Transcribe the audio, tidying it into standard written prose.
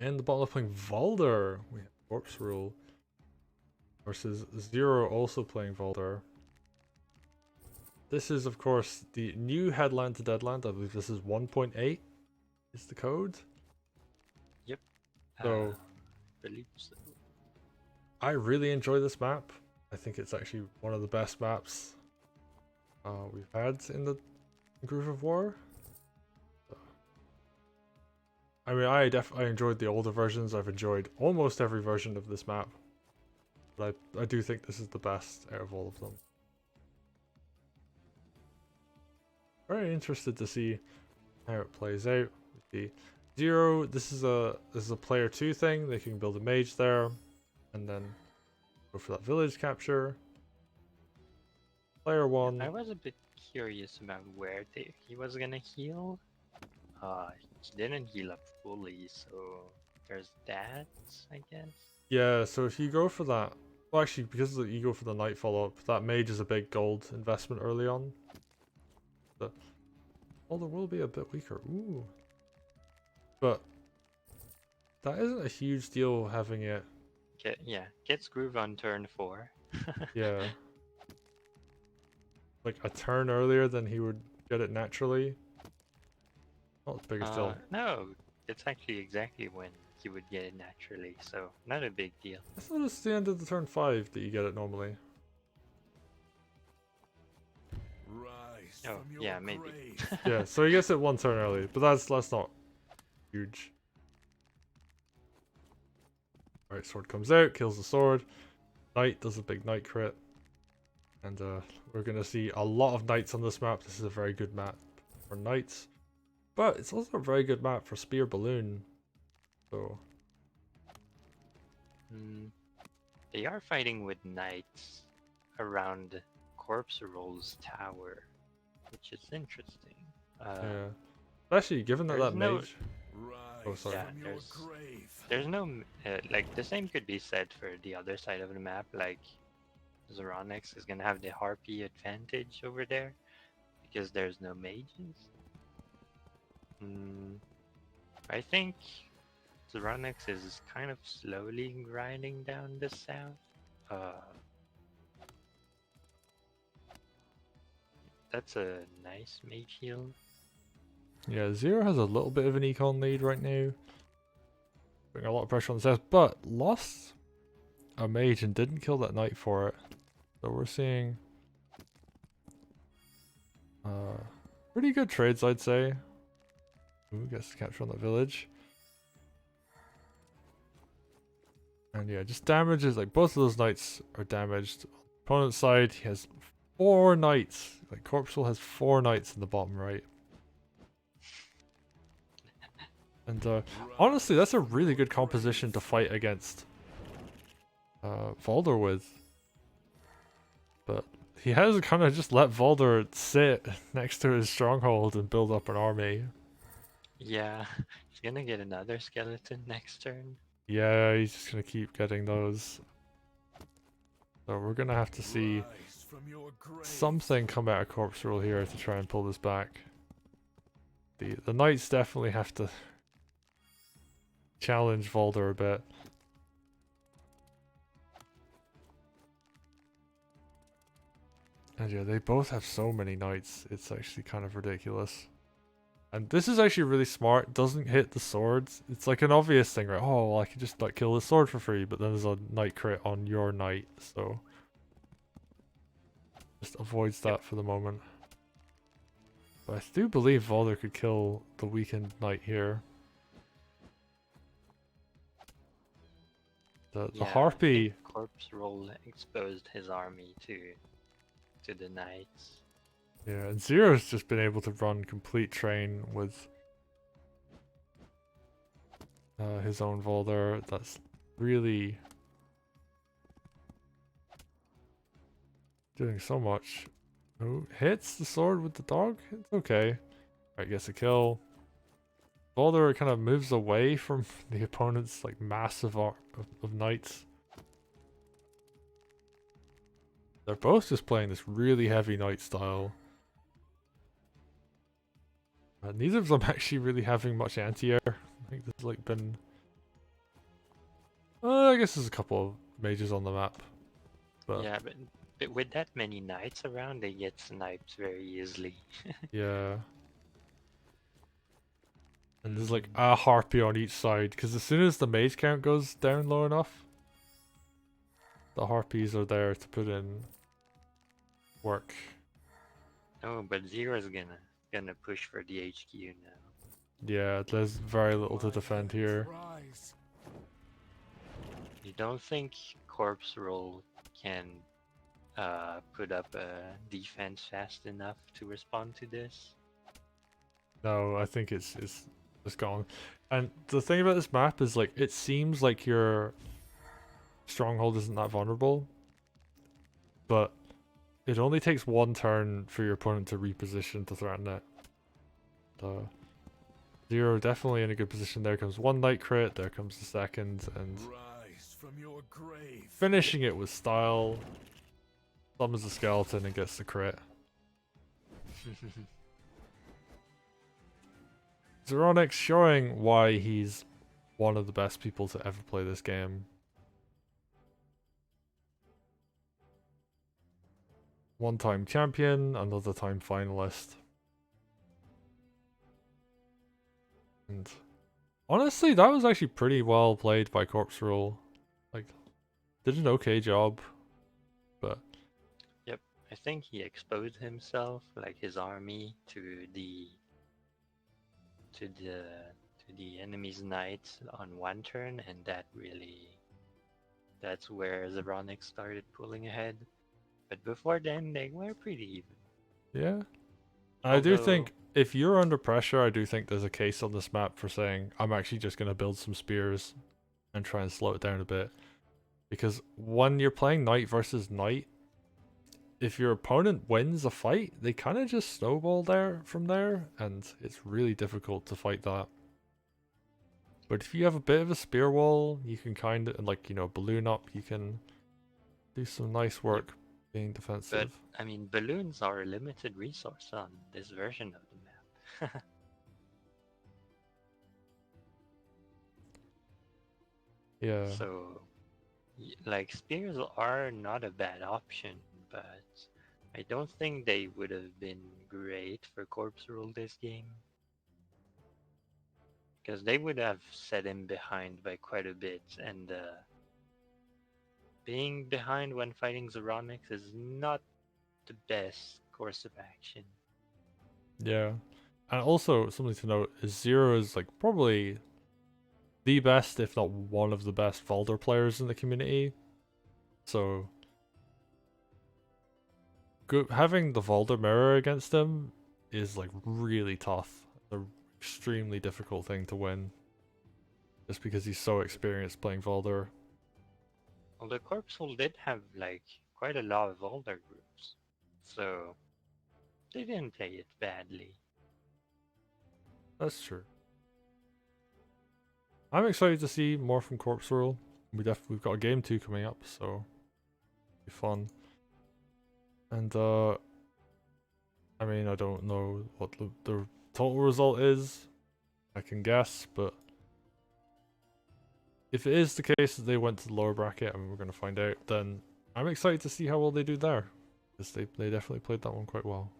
And the bottom left playing Valder. We have Corpserule versus Zero also playing Valder. This is, of course, the new Headland to Deadland. I believe this is 1.8 is the code. Yep. So, Believe so. I really enjoy this map. I think it's actually one of the best maps we've had in the Groove of War. I mean, I enjoyed the older versions. I've enjoyed almost every version of this map. But I do think this is the best out of all of them. Very interested to see how it plays out. The Zero, this is a player 2 thing. They can build a mage there and then go for that village capture. Player 1. I was a bit curious about where he was gonna heal. He didn't heal up fully, so there's that, I guess. Yeah, so if you go for that, well, actually, because you go for the night follow-up, that mage is a big gold investment early on. But, well, there will be a bit weaker. Ooh. But that isn't a huge deal having it. Gets Groove on turn 4. Yeah. Like a turn earlier than he would get it naturally. Not the biggest deal. No, it's actually exactly when he would get it naturally, so not a big deal. I thought it's the end of the turn 5 that you get it normally. Oh, yeah, maybe. Yeah, so he gets it one turn early, but that's not huge. Alright, sword comes out, kills the sword. Knight does a big knight crit. And we're going to see a lot of knights on this map. This is a very good map for knights. But it's also a very good map for spear balloon. So They are fighting with knights around Corpserule's tower, which is interesting. yeah. Especially given that mage... Oh, sorry. Yeah, there's no... like, the same could be said for the other side of the map, like... Zeronix is gonna have the Harpy advantage over there because there's no mages. I think Zeronix is kind of slowly grinding down the south. That's a nice mage heal. Yeah, Zero has a little bit of an econ lead right now. Putting a lot of pressure on the south, but lost a mage and didn't kill that knight for it. So we're seeing pretty good trades, I'd say. Ooh, gets to capture on that village. And yeah, just damages, like both of those knights are damaged. Opponent's side, he has 4 knights. Like Corpserule has 4 knights in the bottom right. And honestly, that's a really good composition to fight against Valder with. But he has kind of just let Valder sit next to his stronghold and build up an army. Yeah, he's gonna get another skeleton next turn. Yeah, he's just gonna keep getting those. So we're gonna have to see something come out of Corpserule here to try and pull this back. The knights definitely have to challenge Valder a bit. And yeah, they both have so many knights, it's actually kind of ridiculous. And this is actually really smart, doesn't hit the swords. It's like an obvious thing, right? Oh, well, I could just like kill the sword for free, but then there's a knight crit on your knight, so just avoids that for the moment. But I do believe Valder could kill the weakened knight here. The Harpy... Corpserule exposed his army to the knights. Yeah, and Zero's just been able to run complete train with his own Valder. That's really doing so much. Who hits the sword with the dog? It's okay. Alright, gets a kill. Valder kind of moves away from the opponent's like massive arm of knights. They're both just playing this really heavy knight style. Neither of them actually really having much anti-air. I think there's like been I guess there's a couple of mages on the map. But Yeah, but with that many knights around, they get sniped very easily. yeah. And there's like a harpy on each side, because as soon as the mage count goes down low enough, the harpies are there to put in work. Oh, but Zero's gonna push for the HQ now. Yeah, there's very little to defend here. You don't think Corpserule can put up a defense fast enough to respond to this? No, I think it's gone. And the thing about this map is like it seems like your stronghold isn't that vulnerable, but it only takes one turn for your opponent to reposition to threaten it. Zero definitely in a good position. There comes one knight crit, there comes the second, and finishing it with style. Summons a skeleton and gets the crit. Zeronix showing why he's one of the best people to ever play this game. One-time champion, another time finalist. And honestly, that was actually pretty well played by Corpserule. Like, did an okay job, but Yep, I think he exposed himself, like his army, to the enemy's knights on one turn, and that's where Zeronix started pulling ahead. But before then, they were pretty even. yeah. I do think if you're under pressure, I do think there's a case on this map for saying, I'm actually just going to build some spears and try and slow it down a bit. Because when you're playing knight versus knight, if your opponent wins a fight, they kind of just snowball from there, and it's really difficult to fight that. But if you have a bit of a spear wall, you can kind of, like, you know, balloon up, you can do some nice work being defensive. But, I mean, balloons are a limited resource on this version of the map. Yeah. So, like, spears are not a bad option, but I don't think they would have been great for Corpserule this game. Because they would have set him behind by quite a bit, and being behind when fighting Zeronix is not the best course of action. Yeah. And also, something to note is Zero is like probably the best, if not one of the best Valder players in the community. So having the Valder mirror against him is like really tough. An extremely difficult thing to win. Just because he's so experienced playing Valder. Well, the Corpserule did have like quite a lot of Valder groups, so they didn't play it badly. That's true. I'm excited to see more from Corpserule. We've got a game 2 coming up, so it'll be fun. And I mean, I don't know what the total result is. I can guess, but if it is the case that they went to the lower bracket, and we're going to find out, then I'm excited to see how well they do there, because they definitely played that one quite well.